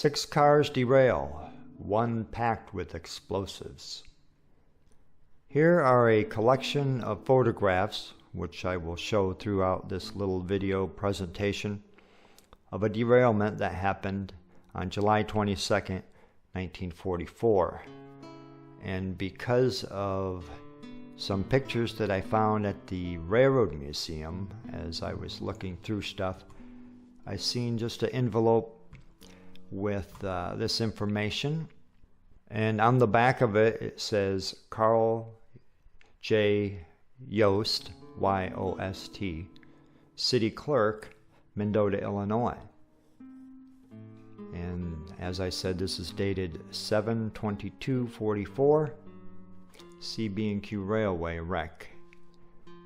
6 cars derail, 1 packed with explosives. Here are a collection of photographs, which I will show throughout this little video presentation, of a derailment that happened on July 22nd, 1944. And because of some pictures that I found at the Railroad Museum as I was looking through stuff, I seen just an envelope with this information, and on the back of it it says Carl J. Yost, Y-O-S-T, City Clerk, Mendota, Illinois. And as I said, this is dated 7/22/44, CB&Q Railway wreck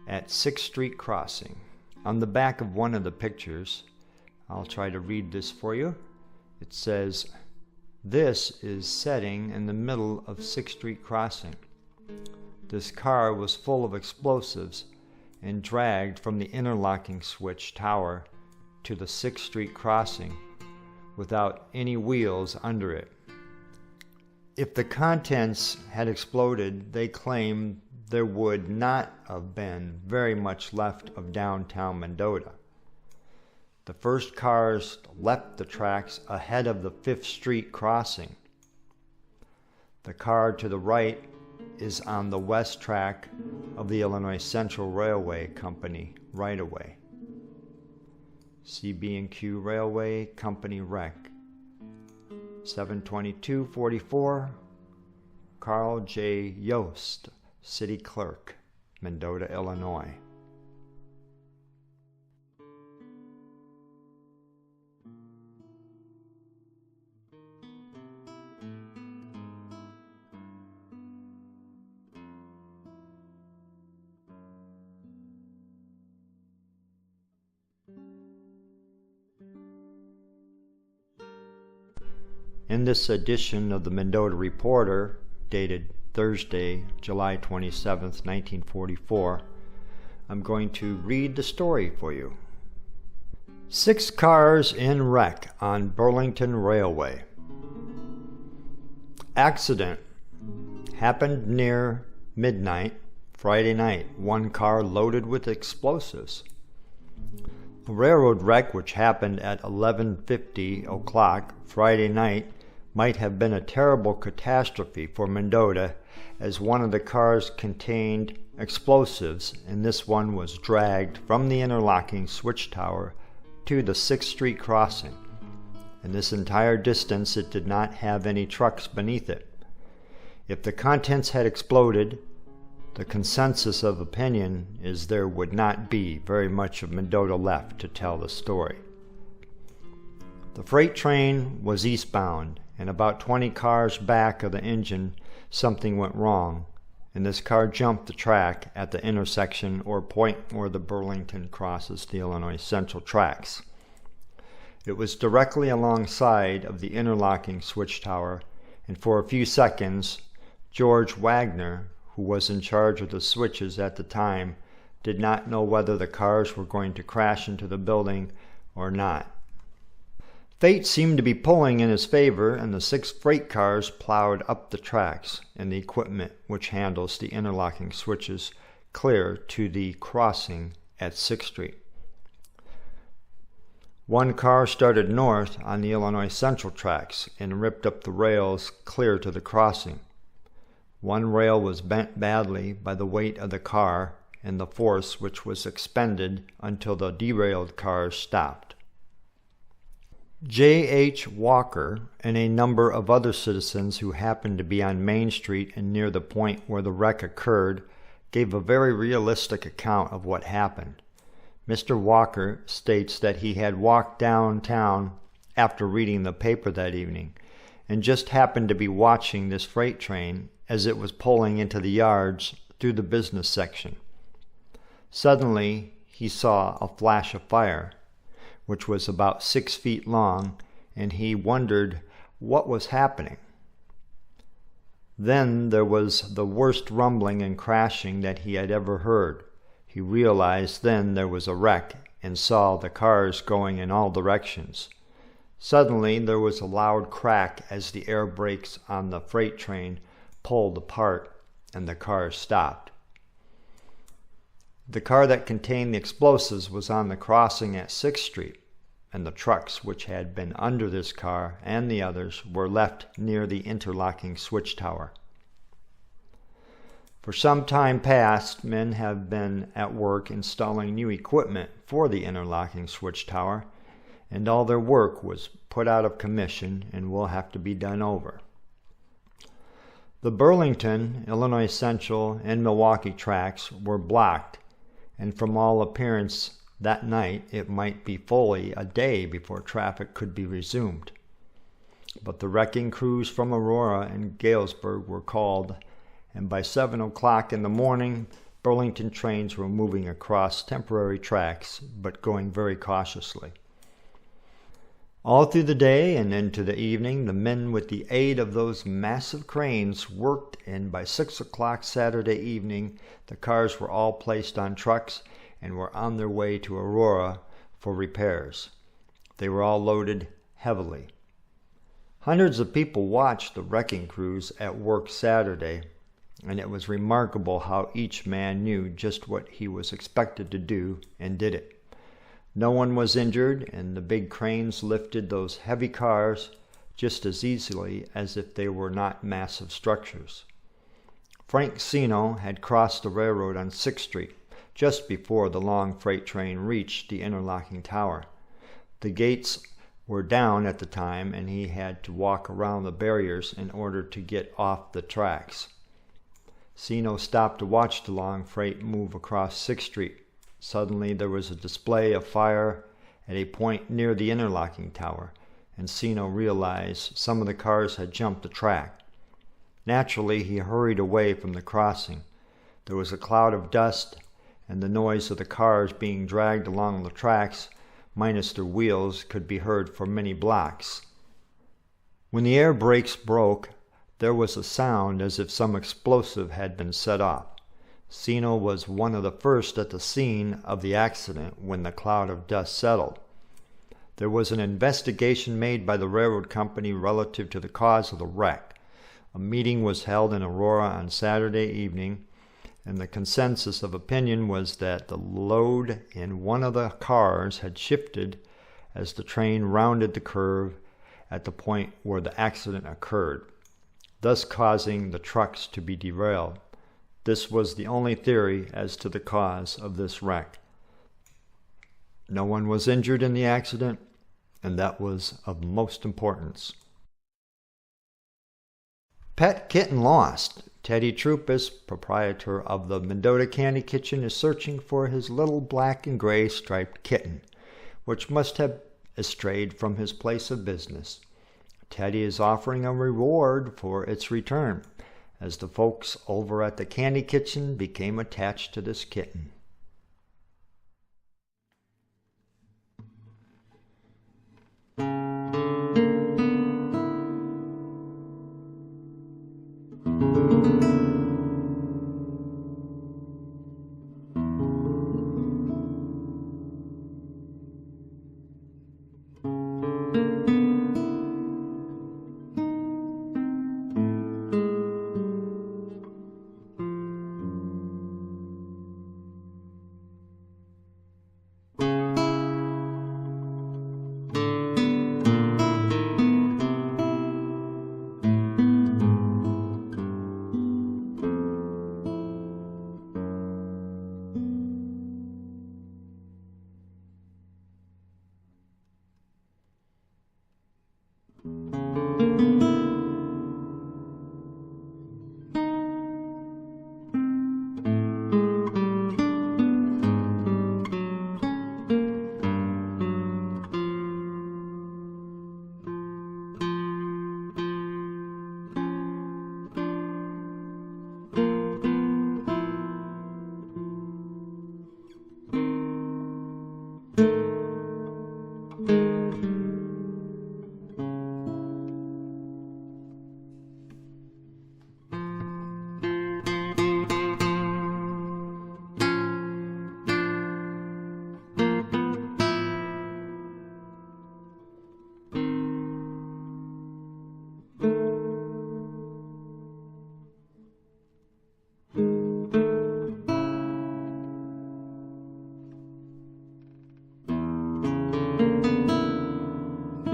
at 6th Street Crossing. On the back of one of the pictures, I'll try to read this for you. It says, "This is setting in the middle of 6th Street Crossing. This car was full of explosives and dragged from the interlocking switch tower to the 6th Street Crossing without any wheels under it. If the contents had exploded, they claim there would not have been very much left of downtown Mendota. The first cars left the tracks ahead of the 5th Street crossing. The car to the right is on the west track of the Illinois Central Railway Company right-of-way. CB&Q Railway Company wreck. 7/22/44, Carl J. Yost, City Clerk, Mendota, Illinois." In this edition of the Mendota Reporter, dated Thursday, July 27th, 1944, I'm going to read the story for you. 6 cars in wreck on Burlington Railway. Accident happened near midnight Friday night. 1 car loaded with explosives. A railroad wreck which happened at 11:50 o'clock Friday night might have been a terrible catastrophe for Mendota, as one of the cars contained explosives, and this one was dragged from the interlocking switch tower to the 6th Street crossing. In this entire distance it did not have any trucks beneath it. If the contents had exploded, the consensus of opinion is there would not be very much of Mendota left to tell the story. The freight train was eastbound, and about 20 cars back of the engine something went wrong, and this car jumped the track at the intersection or point where the Burlington crosses the Illinois Central tracks. It was directly alongside of the interlocking switch tower, and for a few seconds George Wagner, who was in charge of the switches at the time, did not know whether the cars were going to crash into the building or not. Fate seemed to be pulling in his favor, and the 6 freight cars plowed up the tracks, and the equipment which handles the interlocking switches clear to the crossing at 6th Street. 1 car started north on the Illinois Central tracks and ripped up the rails clear to the crossing. 1 rail was bent badly by the weight of the car and the force which was expended until the derailed cars stopped. J.H. Walker and a number of other citizens who happened to be on Main Street and near the point where the wreck occurred gave a very realistic account of what happened. Mr. Walker states that he had walked downtown after reading the paper that evening and just happened to be watching this freight train as it was pulling into the yards through the business section. Suddenly he saw a flash of fire, which was about 6 feet long, and he wondered what was happening. Then there was the worst rumbling and crashing that he had ever heard. He realized then there was a wreck and saw the cars going in all directions. Suddenly, there was a loud crack as the air brakes on the freight train pulled apart and the car stopped. The car that contained the explosives was on the crossing at 6th Street, and the trucks which had been under this car and the others were left near the interlocking switch tower. For some time past, men have been at work installing new equipment for the interlocking switch tower, and all their work was put out of commission and will have to be done over. The Burlington, Illinois Central, and Milwaukee tracks were blocked, and from all appearance that night it might be fully a day before traffic could be resumed. But the wrecking crews from Aurora and Galesburg were called, and by 7 o'clock in the morning, Burlington trains were moving across temporary tracks, but going very cautiously. All through the day and into the evening, the men with the aid of those massive cranes worked, and by 6 o'clock Saturday evening, the cars were all placed on trucks and were on their way to Aurora for repairs. They were all loaded heavily. Hundreds of people watched the wrecking crews at work Saturday, and it was remarkable how each man knew just what he was expected to do and did it. No one was injured, and the big cranes lifted those heavy cars just as easily as if they were not massive structures. Frank Sino had crossed the railroad on 6th Street just before the long freight train reached the interlocking tower. The gates were down at the time, and he had to walk around the barriers in order to get off the tracks. Sino stopped to watch the long freight move across 6th Street. Suddenly there was a display of fire at a point near the interlocking tower, and Sino realized some of the cars had jumped the track. Naturally, he hurried away from the crossing. There was a cloud of dust, and the noise of the cars being dragged along the tracks, minus their wheels, could be heard for many blocks. When the air brakes broke, there was a sound as if some explosive had been set off. Sino was one of the first at the scene of the accident when the cloud of dust settled. There was an investigation made by the railroad company relative to the cause of the wreck. A meeting was held in Aurora on Saturday evening, and the consensus of opinion was that the load in one of the cars had shifted as the train rounded the curve at the point where the accident occurred, thus causing the trucks to be derailed. This was the only theory as to the cause of this wreck. No one was injured in the accident, and that was of most importance. Pet kitten lost. Teddy Troupis, proprietor of the Mendota Candy Kitchen, is searching for his little black and gray striped kitten, which must have strayed from his place of business. Teddy is offering a reward for its return, as the folks over at the Candy Kitchen became attached to this kitten.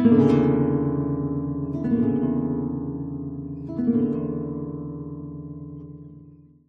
you.